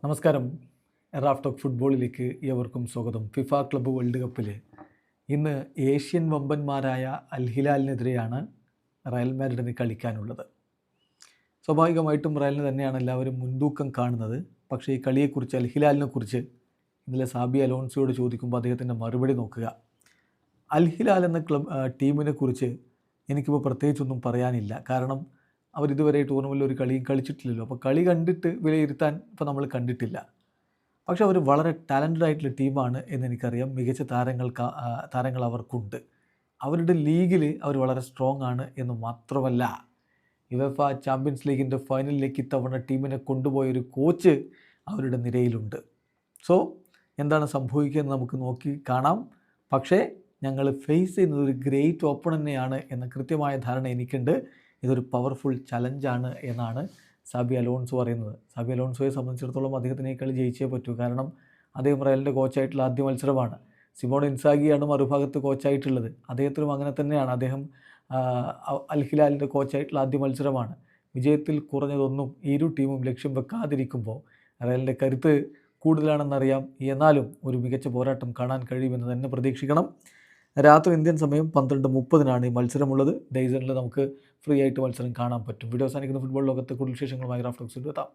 നമസ്കാരം. Raf talk ഫുട്ബോളിലേക്ക് ഏവർക്കും സ്വാഗതം. ഫിഫ ക്ലബ്ബ് വേൾഡ് കപ്പിൽ ഇന്ന് ഏഷ്യൻ വമ്പന്മാരായ അൽ ഹിലാലിനെതിരെയാണ് റയൽ മാഡ്രിഡിന് കളിക്കാനുള്ളത്. സ്വാഭാവികമായിട്ടും റയലിന് തന്നെയാണ് എല്ലാവരും മുൻതൂക്കം കാണുന്നത്. പക്ഷേ ഈ കളിയെക്കുറിച്ച്, അൽ ഹിലാലിനെക്കുറിച്ച് ഇന്നലെ സാബി അലോൺസോയോട് ചോദിക്കുമ്പോൾ അദ്ദേഹത്തിൻ്റെ മറുപടി നോക്കുക. അൽ ഹിലാൽ എന്ന ടീമിനെ കുറിച്ച് എനിക്കിപ്പോൾ പ്രത്യേകിച്ചൊന്നും പറയാനില്ല. കാരണം അവരിതുവരെ ടൂർണമെൻറ്റിൽ ഒരു കളിയും കളിച്ചിട്ടില്ലല്ലോ. അപ്പോൾ കളി കണ്ടിട്ട് വിലയിരുത്താൻ ഇപ്പോൾ നമ്മൾ കണ്ടിട്ടില്ല. പക്ഷേ അവർ വളരെ ടാലൻറ്റഡ് ആയിട്ടുള്ള ടീമാണ് എന്നെനിക്കറിയാം. മികച്ച താരങ്ങൾ അവർക്കുണ്ട്. അവരുടെ ലീഗിൽ അവർ വളരെ സ്ട്രോങ് ആണ് എന്ന് മാത്രമല്ല, യുവേഫ ചാമ്പ്യൻസ് ലീഗിൻ്റെ ഫൈനലിലേക്ക് ഇത്തവണ ടീമിനെ കൊണ്ടുപോയൊരു കോച്ച് അവരുടെ നിരയിലുണ്ട്. സോ എന്താണ് സംഭവിക്കുകയെന്ന് നമുക്ക് നോക്കി കാണാം. പക്ഷേ ഞങ്ങൾ ഫേസ് ചെയ്യുന്നത് ഒരു ഗ്രേറ്റ് ഓപ്പണൻ്റെയാണ് എന്ന കൃത്യമായ ധാരണ എനിക്കുണ്ട്. ഇതൊരു പവർഫുൾ ചലഞ്ചാണ് എന്നാണ് സാബി അലോൺസോ പറയുന്നത്. സാബി അലോൺസോയെ സംബന്ധിച്ചിടത്തോളം അദ്ദേഹത്തിന് ഈ കളി ജയിച്ചേ പറ്റൂ. കാരണം അദ്ദേഹം റയലിൻ്റെ കോച്ചായിട്ടുള്ള ആദ്യ മത്സരമാണ്. സിമോൺ ഇൻസാഗിയാണ് മറുഭാഗത്ത് കോച്ചായിട്ടുള്ളത്. അദ്ദേഹത്തിനും അങ്ങനെ തന്നെയാണ്. അദ്ദേഹം അൽ ഹിലാലിൻ്റെ കോച്ചായിട്ടുള്ള ആദ്യ മത്സരമാണ്. വിജയത്തിൽ കുറഞ്ഞതൊന്നും ഇരു ടീമും ലക്ഷ്യം വെക്കാതിരിക്കുമ്പോൾ റയലിൻ്റെ കരുത്ത് കൂടുതലാണെന്നറിയാം. എന്നാലും ഒരു മികച്ച പോരാട്ടം കാണാൻ കഴിയുമെന്ന് തന്നെ പ്രതീക്ഷിക്കണം. രാത്രി ഇന്ത്യൻ സമയം 12:30 ഈ മത്സരമുള്ളത്. ഡേയ്സണിൽ നമുക്ക് ഫ്രീ ആയിട്ട് മത്സരം കാണാൻ പറ്റും. വീഡിയോ അവസാനിക്കുന്ന ഫുട്ബോൾ ലോകത്തെ കൂടുതൽ വിശേഷങ്ങളുമായി റാഫ് ടോക്സിൽ എത്താം.